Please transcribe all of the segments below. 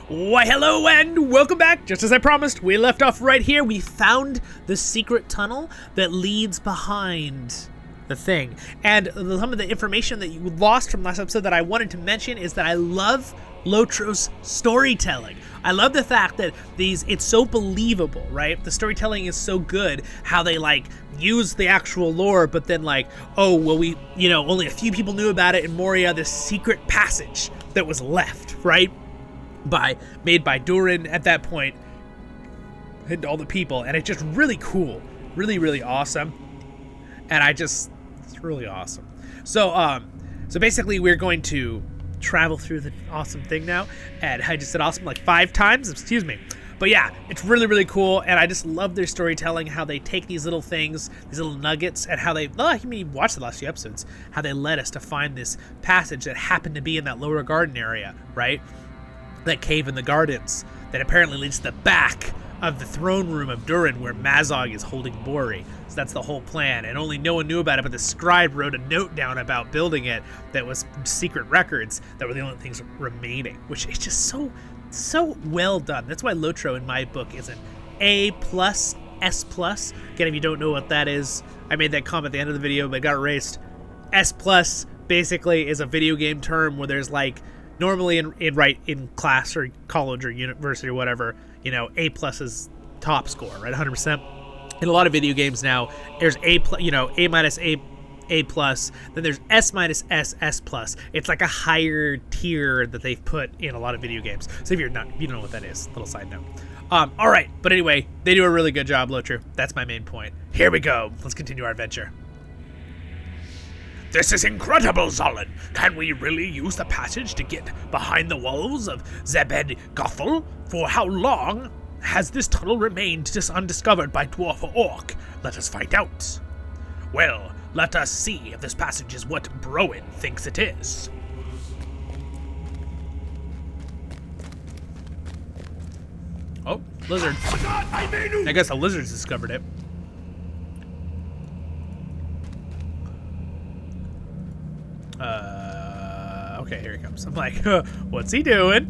Why, hello and welcome back. Just as I promised, we left off right here. We found the secret tunnel that leads behind the thing. And some of the information that you lost from last episode that I wanted to mention is that I love LOTRO's storytelling. I love the fact that it's so believable, right? The storytelling is so good, how they use the actual lore, but then oh, well, only a few people knew about it in Moria, this secret passage that was left, right? Made by Durin at that point, and all the people, and it's just really cool, really awesome, and it's really awesome. So basically we're going to travel through the awesome thing now, and I just said awesome 5 times, excuse me, but yeah, it's really cool, and I just love their storytelling, how they take these little things, these little nuggets, and how they, you watched the last few episodes, how they led us to find this passage that happened to be in that lower garden area, right? That cave in the gardens that apparently leads to the back of the throne room of Durin, where Mazog is holding Bori. So that's the whole plan, and only no one knew about it, but the scribe wrote a note down about building it that was secret records that were the only things remaining, which is just so well done. That's why LOTRO in my book is an A+, S+. Again, if you don't know what that is, I made that comment at the end of the video, but it got erased. S+ basically is a video game term where there's normally in class or college or university or whatever, A+ is top score, right? 100%. In a lot of video games now, there's A+, A-, A+, then there's S-, S+. It's like a higher tier that they've put in a lot of video games. So if you don't know what that is, little side note. All right, but anyway, they do a really good job, LOTRO. That's my main point. Here we go. Let's continue our adventure. This is incredible, Zollin. Can we really use the passage to get behind the walls of Zebed Gothel? For how long has this tunnel remained undiscovered by Dwarf or Orc? Let us find out. Well, let us see if this passage is what Broin thinks it is. Oh, lizard. I guess the lizards discovered it. Okay, here he comes. I'm like, what's he doing?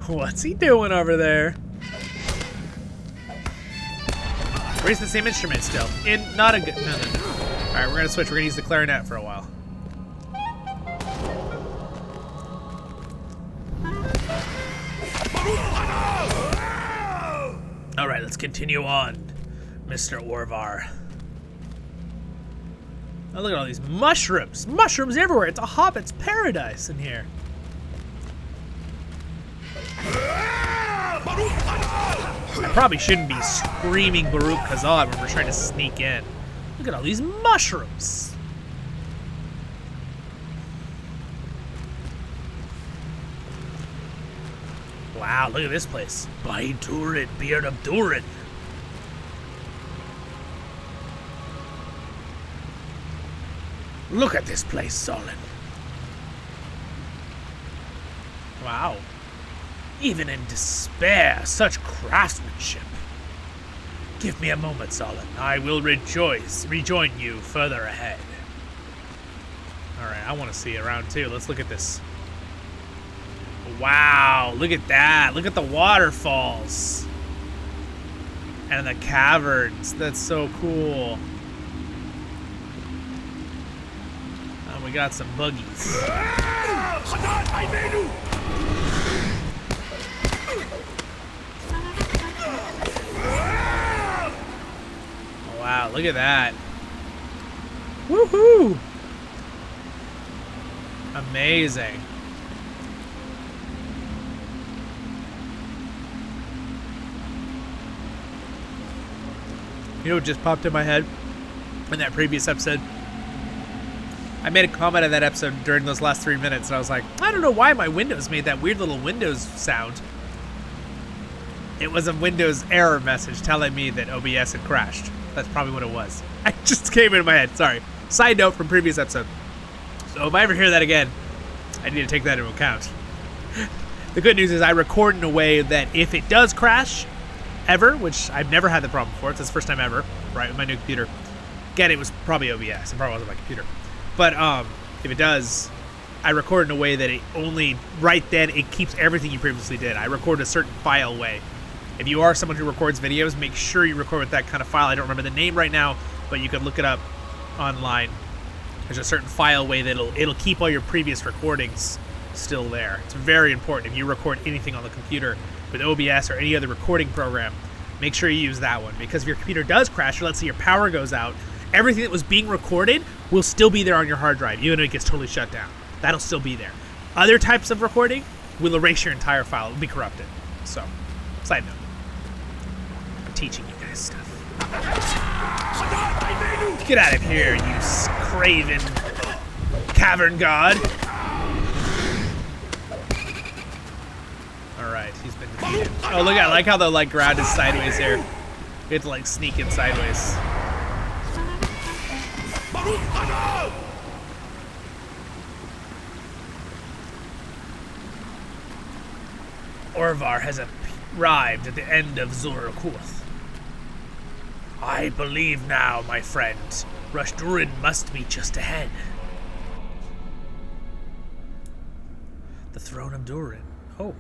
What's he doing over there? We're using the same instrument still. Not a good, no. All right, we're gonna switch. We're gonna use the clarinet for a while. All right, let's continue on, Mr. Orvar. Oh, look at all these mushrooms. Mushrooms everywhere. It's a hobbit's paradise in here. I probably shouldn't be screaming Baruch Kazad when we're trying to sneak in. Look at all these mushrooms. Wow, look at this place. By Durin, Beard of Durin. Look at this place, Zollin. Wow. Even in despair, such craftsmanship. Give me a moment, Zollin. I will rejoin you further ahead. Alright, I want to see it around too. Let's look at this. Wow, look at that. Look at the waterfalls. And the caverns. That's so cool. We got some buggies. Oh, wow, look at that. Woohoo! Amazing. You know what just popped in my head in that previous episode? I made a comment on that episode during those last 3 minutes, and I was like, I don't know why my Windows made that weird little Windows sound. It was a Windows error message telling me that OBS had crashed. That's probably what it was. It just came into my head, sorry. Side note from previous episode. So if I ever hear that again, I need to take that into account. The good news is I record in a way that if it does crash, ever, which I've never had the problem before, it's the first time ever, right, with my new computer. Again, it was probably OBS, it probably wasn't my computer. But if it does, I record in a way that it only, right then, it keeps everything you previously did. I record a certain file way. If you are someone who records videos, make sure you record with that kind of file. I don't remember the name right now, but you can look it up online. There's a certain file way that it'll keep all your previous recordings still there. It's very important. If you record anything on the computer with OBS or any other recording program, make sure you use that one, because if your computer does crash, or let's say your power goes out, everything that was being recorded will still be there on your hard drive, even if it gets totally shut down. That'll still be there. Other types of recording will erase your entire file. It'll be corrupted. So, side note. I'm teaching you guys stuff. Get out of here, you craven cavern god. Alright, he's been defeated. Oh, look, I like how the ground is sideways here. You have to sneak in sideways. Orvar has arrived at the end of Zorokurth. I believe now, my friend. Rush Durin must be just ahead. The throne of Durin. Oh.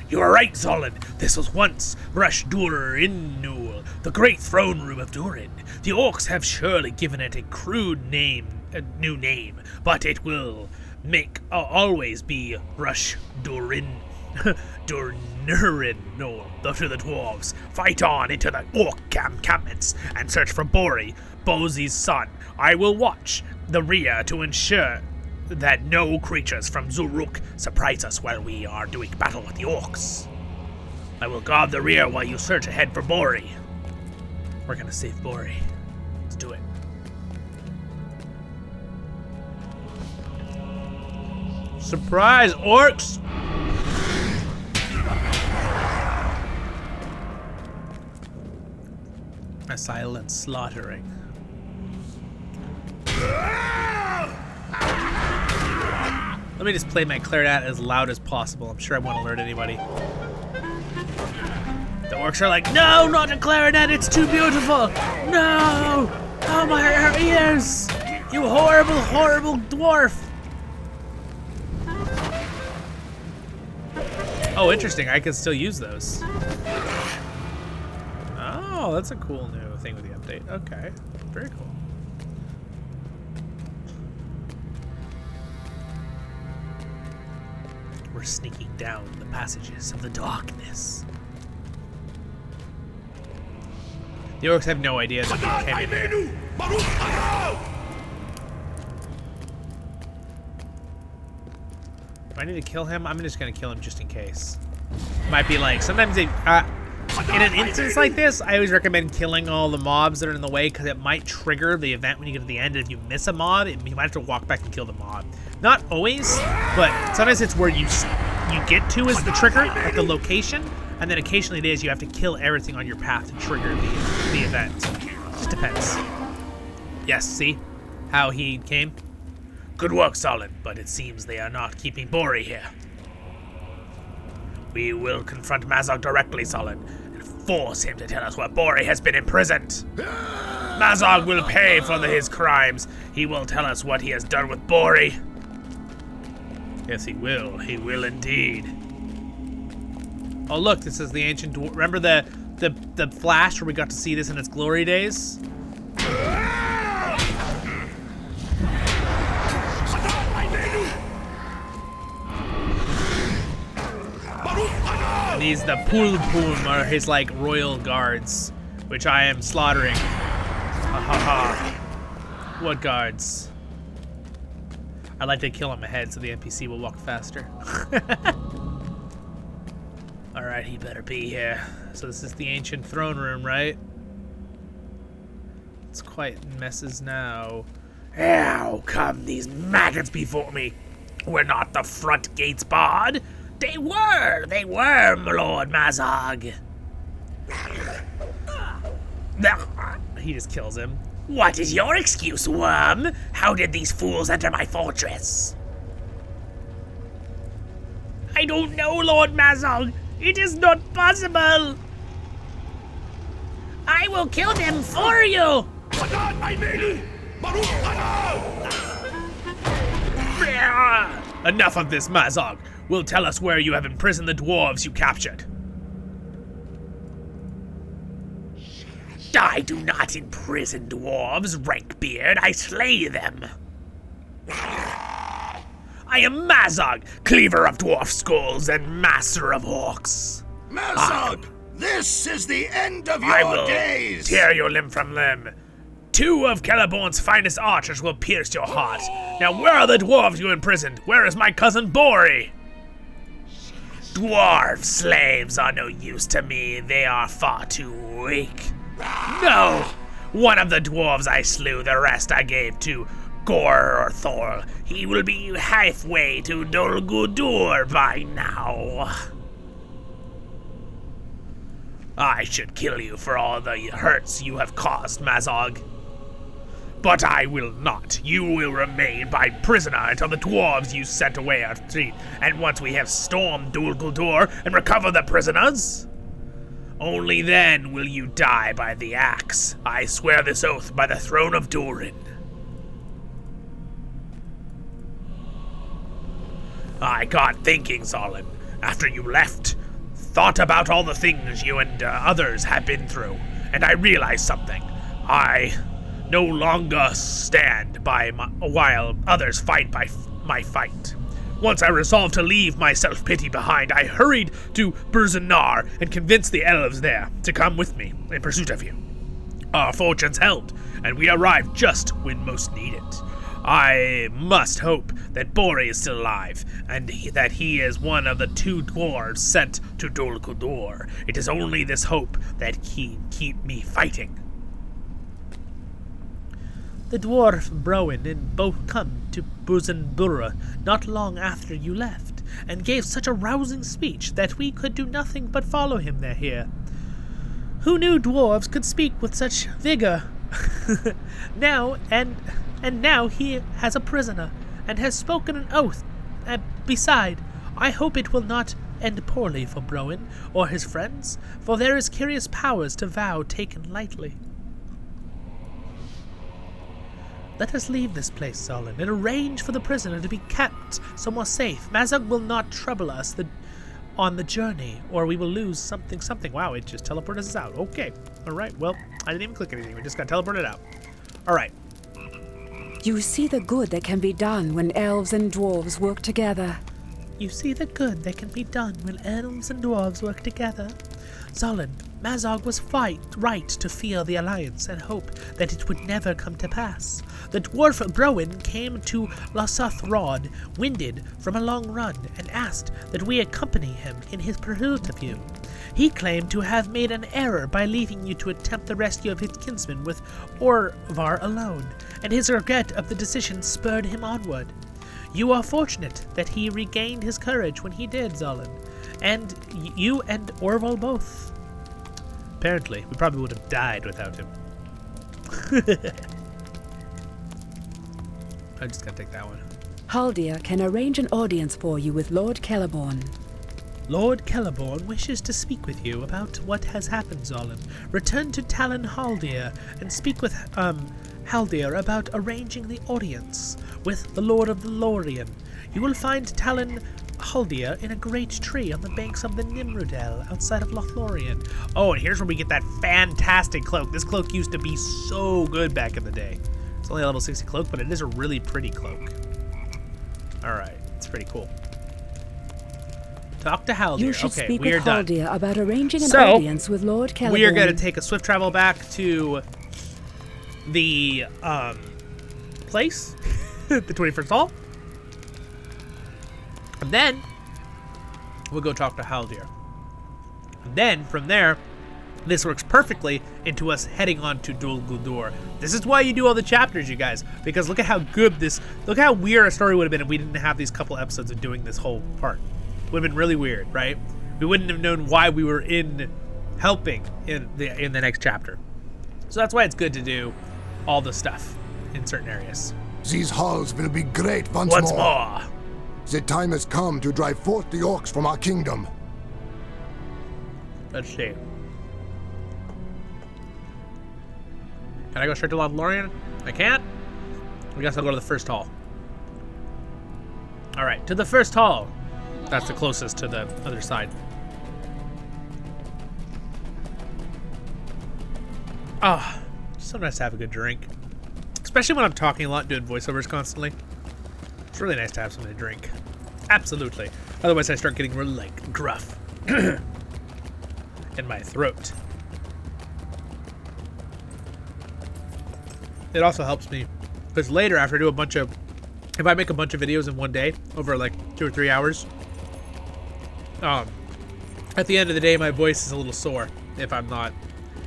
You are right, Zollin. This was once Rush Durin-Nul, the great throne room of Durin. The orcs have surely given it a crude name, a new name, but it will always be Rush Durin. Durnurin-Nul. To the dwarves. Fight on into the orc encampments and search for Bori, Bozi's son. I will watch the rear to ensure that no creatures from Zuruk surprise us while we are doing battle with the orcs. I will guard the rear while you search ahead for Bori. We're gonna save Bori. Let's do it. Surprise, orcs! A silent slaughtering. Let me just play my clarinet as loud as possible. I'm sure I won't alert anybody. The orcs are like, no, not a clarinet, it's too beautiful. No! Oh, my ears! You horrible, horrible dwarf! Oh, interesting. I can still use those. Oh, that's a cool new thing with the update. Okay, very cool. We're sneaking down the passages of the darkness. The orcs have no idea that we came in there. Do I need to kill him? I'm just gonna kill him just in case. Might be like, sometimes they, in an instance like this, I always recommend killing all the mobs that are in the way, because it might trigger the event when you get to the end. If you miss a mob, you might have to walk back and kill the mob. Not always, but sometimes it's where you get to is the trigger, like the location, and then occasionally it is you have to kill everything on your path to trigger the event. Just depends. Yes, see how he came? Good work, Zollin, but it seems they are not keeping Bori here. We will confront Mazog directly, Zollin, and force him to tell us where Bori has been imprisoned. Mazog will pay for his crimes. He will tell us what he has done with Bori. Yes, he will. He will indeed. Oh, look, this is the ancient dwarf. Remember the flash where we got to see this in its glory days? And these, the Pulpum, are his, like, royal guards, which I am slaughtering. Ha ha ha. What guards? I'd like to kill him ahead so the NPC will walk faster. Alright, he better be here. So this is the ancient throne room, right? It's quite messes now. How come these maggots before me were not the front gates barred? They were, my Lord Mazog. He just kills him. What is your excuse, worm? How did these fools enter my fortress? I don't know, Lord Mazog. It is not possible. I will kill them for you. Enough of this, Mazog. Will tell us where you have imprisoned the dwarves you captured. I do not imprison dwarves, Rankbeard. I slay them. I am Mazog, cleaver of dwarf skulls and master of orcs. Mazog, this is the end of I your will days. tear your limb from limb. 2 of Celeborn's finest archers will pierce your heart. Now where are the dwarves you imprisoned? Where is my cousin Bori? Dwarf slaves are no use to me. They are far too weak. No! One of the dwarves I slew, the rest I gave to Gor or Thor. He will be halfway to Dol Guldur by now. I should kill you for all the hurts you have caused, Mazog. But I will not. You will remain my prisoner until the dwarves you sent away are freed. And once we have stormed Dol Guldur and recover the prisoners, only then will you die by the axe. I swear this oath by the throne of Durin. I got thinking, Zollin, after you left. Thought about all the things you and others have been through, and I realized something. I no longer stand by while others fight by my fight. Once I resolved to leave my self-pity behind, I hurried to Burzanar and convinced the elves there to come with me in pursuit of you. Our fortunes held, and we arrived just when most needed. I must hope that Bori is still alive, and that he is one of the 2 dwarves sent to Dol Guldur. It is only this hope that can keep me fighting. The dwarf Browen and both come to Buzenbura not long after you left, and gave such a rousing speech that we could do nothing but follow him there here. Who knew dwarves could speak with such vigor? Now he has a prisoner, and has spoken an oath. Beside, I hope it will not end poorly for Browen or his friends, for there is curious powers to vow taken lightly. Let us leave this place, Zollin, and arrange for the prisoner to be kept somewhere safe. Mazog will not trouble us on the journey, or we will lose something. Wow, it just teleported us out. Okay. Alright, well, I didn't even click anything. We just got teleported out. Alright. You see the good that can be done when elves and dwarves work together. You see the good that can be done when elves and dwarves work together. Zollin, Mazog was right to fear the alliance and hope that it would never come to pass. The dwarf Browen came to Lasathrod, winded from a long run, and asked that we accompany him in his pursuit of you. He claimed to have made an error by leaving you to attempt the rescue of his kinsman with Orvar alone, and his regret of the decision spurred him onward. You are fortunate that he regained his courage when he did, Zollin, and you and Orval both. Apparently, we probably would have died without him. I'm just gonna take that one. Haldir can arrange an audience for you with Lord Celeborn. Lord Celeborn wishes to speak with you about what has happened, Zollin. Return to Talon Haldir and speak with Haldir about arranging the audience with the Lord of the Lorien. You will find Talon Haldir in a great tree on the banks of the Nimrudel outside of Lothlorien. Oh, and here's where we get that fantastic cloak. This cloak used to be so good back in the day. It's only a level 60 cloak, but it is a really pretty cloak. Alright, it's pretty cool. Talk to Haldir. You should okay, speak we are with done. Haldir about arranging an audience with Lord Celeborn. We are going to take a swift travel back to the place, the 21st Hall. And then we'll go talk to Haldir. And then from there, this works perfectly into us heading on to Dol Guldur. This is why you do all the chapters, you guys, because look at how good this, look how weird our story would have been if we didn't have these couple episodes of doing this whole part. It would have been really weird, right? We wouldn't have known why we were helping in the next chapter. So that's why it's good to do all the stuff in certain areas. These halls will be great once more. The time has come to drive forth the orcs from our kingdom. Let's see. Can I go straight to Lothlorien? I can't? I guess I'll go to the first hall. Alright, to the first hall. That's the closest to the other side. Ah, so nice to have a good drink. Especially when I'm talking a lot, doing voiceovers constantly. It's really nice to have something to drink. Absolutely. Otherwise I start getting really, like, gruff. In my throat. It also helps me, because later after I do a bunch of, if I make a bunch of videos in one day, over like 2 or 3 hours, at the end of the day my voice is a little sore if I'm not,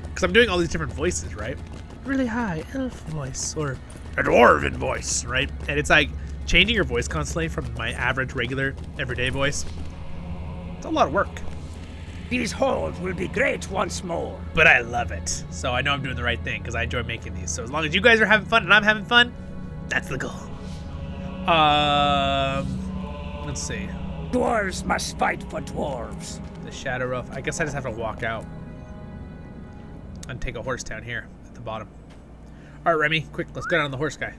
because I'm doing all these different voices, right? Really high elf voice, or a dwarven voice, right? And it's like changing your voice constantly from my average, regular, everyday voice. It's a lot of work. These halls will be great once more. But I love it. So I know I'm doing the right thing because I enjoy making these. So as long as you guys are having fun and I'm having fun, that's the goal. Let's see. Dwarves must fight for dwarves. The Shadow Roof. I guess I just have to walk out and take a horse down here at the bottom. All right, Remy, quick, let's go down on the horse guy.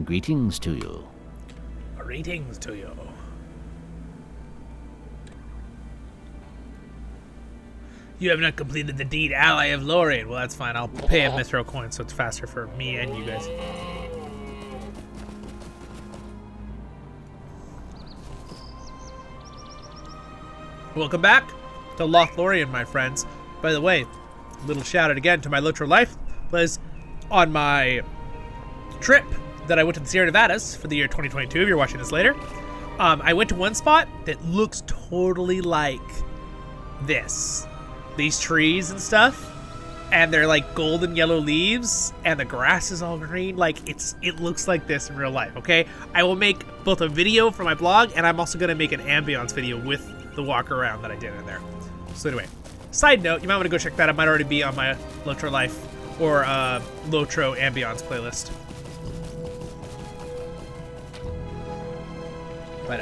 Greetings to you. Greetings to you. You have not completed the deed, Ally of Lorien. Well, that's fine. I'll pay a Mithril coin so it's faster for me and you guys. Welcome back to Lothlorien, my friends. By the way, little shout out again to my LOTRO life was on my trip that I went to the Sierra Nevadas for the year 2022, if you're watching this later. I went to one spot that looks totally like this. These trees and stuff, and they're like golden yellow leaves, and the grass is all green. Like, it looks like this in real life, okay? I will make both a video for my blog, and I'm also gonna make an ambiance video with the walk around that I did in there. So anyway, side note, you might wanna go check that out. It might already be on my LOTRO life or LOTRO ambiance playlist. But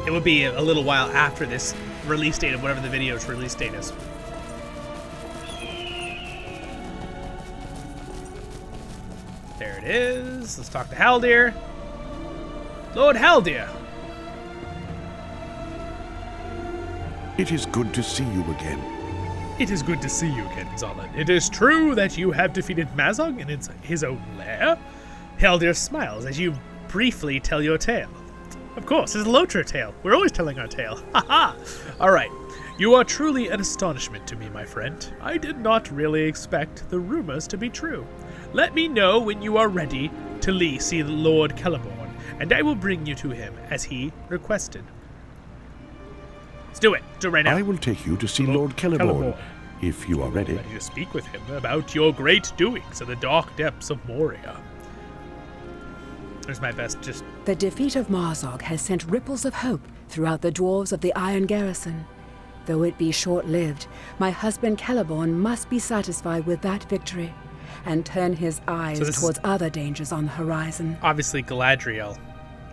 it would be a little while after this release date of whatever the video's release date is. There it is. Let's talk to Haldir. Lord Haldir. It is good to see you again. It is good to see you again, Zollin. It is true that you have defeated Mazog in his own lair. Haldir smiles as you briefly tell your tale. Of course, it's a LOTRO tale. We're always telling our tale. Haha! Alright. You are truly an astonishment to me, my friend. I did not really expect the rumors to be true. Let me know when you are ready to see Lord Celeborn, and I will bring you to him as he requested. Let's do it. Do it right now. I will take you to see Lord Celeborn, if you are ready. Ready to speak with him about your great doings in the dark depths of Moria. There's my best, just... The defeat of Mazog has sent ripples of hope throughout the dwarves of the Iron Garrison. Though it be short-lived, my husband Celeborn must be satisfied with that victory and turn his eyes towards other dangers on the horizon. Obviously Galadriel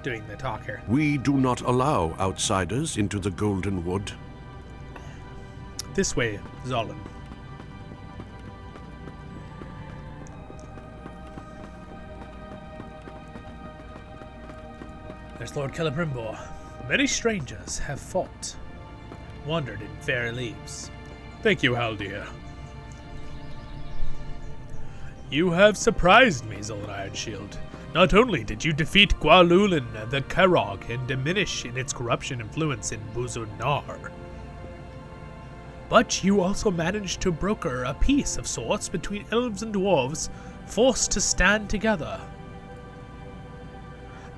doing the talk here. We do not allow outsiders into the Golden Wood. This way, Zollin. There's Lord Celebrimbor. Many strangers have fought, wandered in fair leaves. Thank you, Haldir. You have surprised me, Zollin Ironshield. Not only did you defeat Gwalulin the Karog and diminish in its corruption influence in Buzunar, but you also managed to broker a peace of sorts between elves and dwarves, forced to stand together.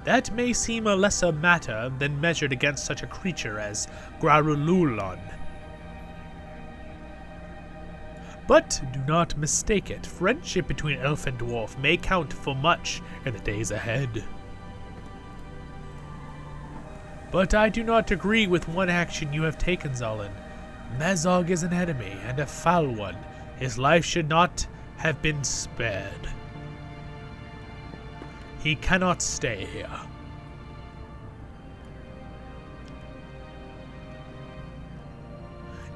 That may seem a lesser matter than measured against such a creature as Gwalulon. But do not mistake it, friendship between elf and dwarf may count for much in the days ahead. But I do not agree with one action you have taken, Zollin. Mazog is an enemy, and a foul one. His life should not have been spared. He cannot stay here.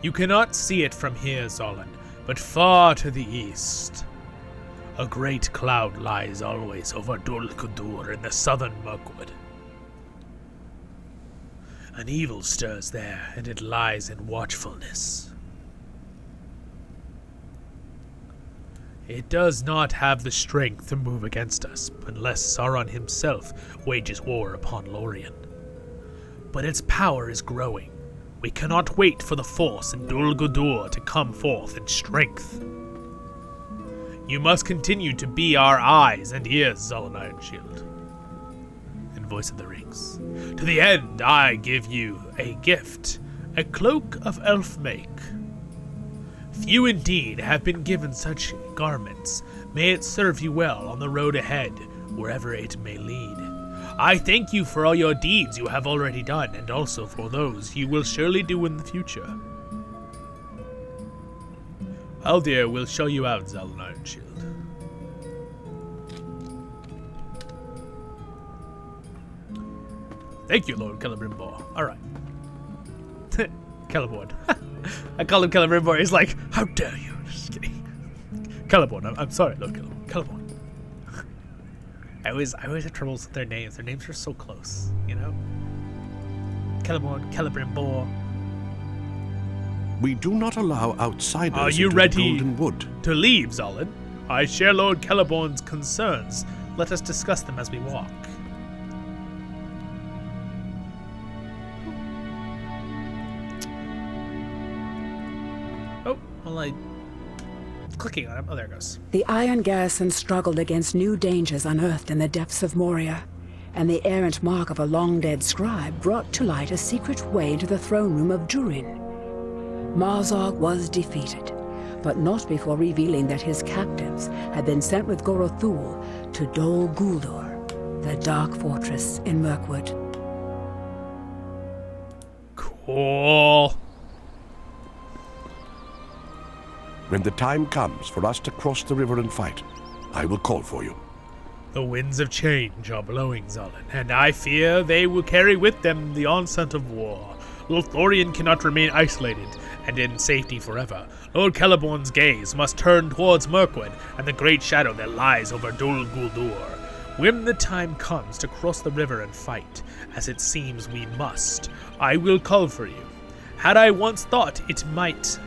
You cannot see it from here, Zollin, but far to the east, a great cloud lies always over Dol Guldur in the southern Mirkwood. An evil stirs there, and it lies in watchfulness. It does not have the strength to move against us, unless Sauron himself wages war upon Lorien. But its power is growing. We cannot wait for the force in Dol Guldur to come forth in strength. You must continue to be our eyes and ears, Zollin Ironshield. In Voice of the Rings. To the end, I give you a gift, a cloak of elf make. Few indeed have been given such garments. May it serve you well on the road ahead, wherever it may lead. I thank you for all your deeds you have already done, and also for those you will surely do in the future. Haldir will show you out, Zollin Ironshield. Thank you, Lord Celebrimbor. Alright. Celeborn. I call him Celebrimbor. He's like, how dare you? Just kidding. Celeborn. I'm sorry, Lord Celeborn. I always have troubles with their names. Their names are so close, you know? Celeborn, Celebrimbor. We do not allow outsiders Are you into ready the Golden Wood. to leave, Zollin? I share Lord Celeborn's concerns. Let us discuss them as we walk. Oh, well, clicking on him. Oh, there it goes. The Iron Garrison struggled against new dangers unearthed in the depths of Moria, and the errant mark of a long-dead scribe brought to light a secret way into the throne room of Durin. Mazog was defeated, but not before revealing that his captives had been sent with Gorothul to Dol Guldur, the dark fortress in Mirkwood. Cool. When the time comes for us to cross the river and fight, I will call for you. The winds of change are blowing, Zollin, and I fear they will carry with them the onset of war. Lothlorien cannot remain isolated and in safety forever. Lord Celeborn's gaze must turn towards Mirkwood and the great shadow that lies over Dol Guldur. When the time comes to cross the river and fight, as it seems we must, I will call for you. Had I once thought it might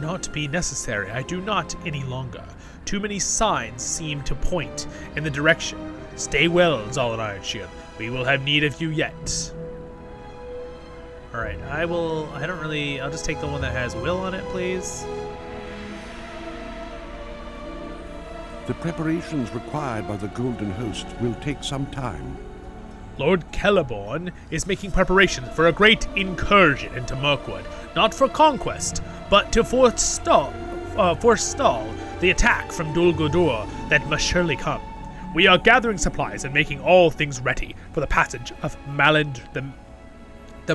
not be necessary, I do not any longer. Too many signs seem to point in the direction. Stay well, Zollin Ironshield. We will have need of you yet. Alright, I'll just take the one that has Will on it, please. The preparations required by the Golden Host will take some time. Lord Celeborn is making preparations for a great incursion into Mirkwood, not for conquest, but to forestall the attack from Dol Guldur that must surely come. We are gathering supplies and making all things ready for the passage of Maladrim, the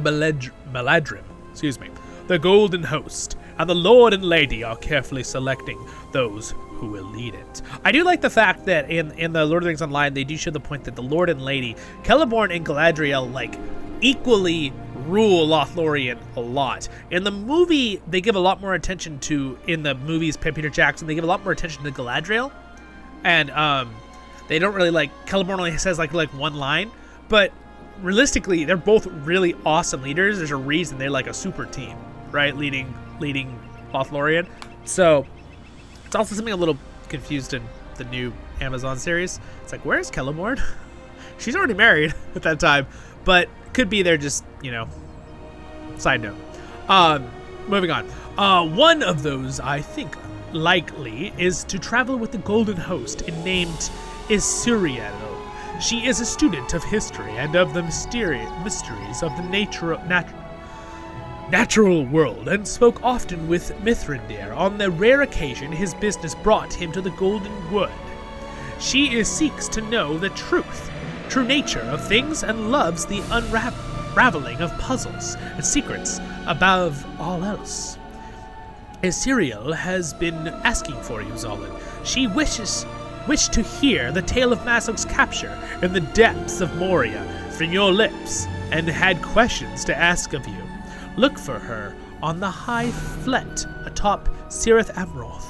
Golden Host, and the Lord and Lady are carefully selecting those who will lead it. I do like the fact that in the Lord of the Rings Online, they do show the point that the Lord and Lady, Celeborn and Galadriel, like, equally rule Lothlorien a lot. In the movie, they give a lot more attention to, in the movies, Peter Jackson, they give a lot more attention to Galadriel, and they don't really, like, Celeborn only says like one line, but realistically, they're both really awesome leaders. There's a reason they're like a super team, right? Leading Lothlorien. So it's also something a little confused in the new Amazon series. It's like, where's Celeborn? She's already married at that time, but could be they're just, side note. Moving on. One of those, I think, likely is to travel with the Golden Host named Isuriel. She is a student of history and of the mysteries of the natural world, and spoke often with Mithrandir on the rare occasion his business brought him to the Golden Wood. She seeks to know the true nature of things and loves the unraveling of puzzles and secrets above all else. Asiriel has been asking for you, Zollin. She wished to hear the tale of Masok's capture in the depths of Moria from your lips, and had questions to ask of you. Look for her on the high flet atop Cirith Amroth.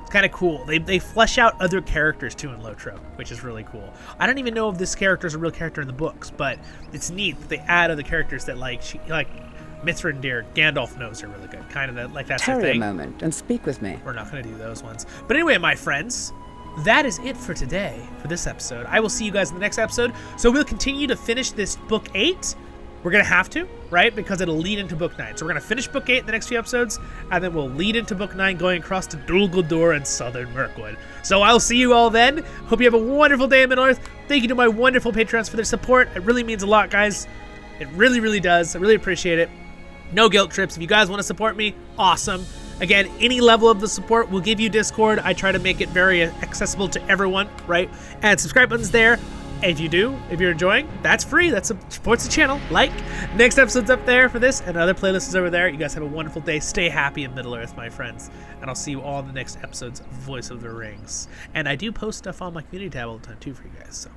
It's kind of cool. They flesh out other characters too in LOTRO, which is really cool. I don't even know if this character is a real character in the books, but it's neat that they add other characters that like Mithrandir, Gandalf knows her really good. Kind of that, like that's her Tarry a thing. moment and speak with me. We're not going to do those ones. But anyway, my friends, that is it for today, for this episode. I will see you guys in the next episode. So we'll continue to finish this book 8. We're going to have to, right? Because it'll lead into book 9. So we're going to finish book 8 in the next few episodes, and then we'll lead into book 9 going across to Dol Guldur and Southern Mirkwood. So I'll see you all then. Hope you have a wonderful day in Middle-earth. Thank you to my wonderful patrons for their support. It really means a lot, guys. It really, really does. I really appreciate it. No guilt trips. If you guys want to support me, awesome. Again, any level of the support will give you Discord. I try to make it very accessible to everyone, right? And subscribe button's there. If you do, if you're enjoying, that's free. That supports the channel. Like, next episode's up there for this, and other playlists over there. You guys have a wonderful day. Stay happy in Middle-earth, my friends. And I'll see you all in the next episodes of Voice of the Rings. And I do post stuff on my community tab all the time, too, for you guys. So,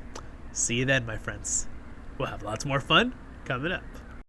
see you then, my friends. We'll have lots more fun coming up.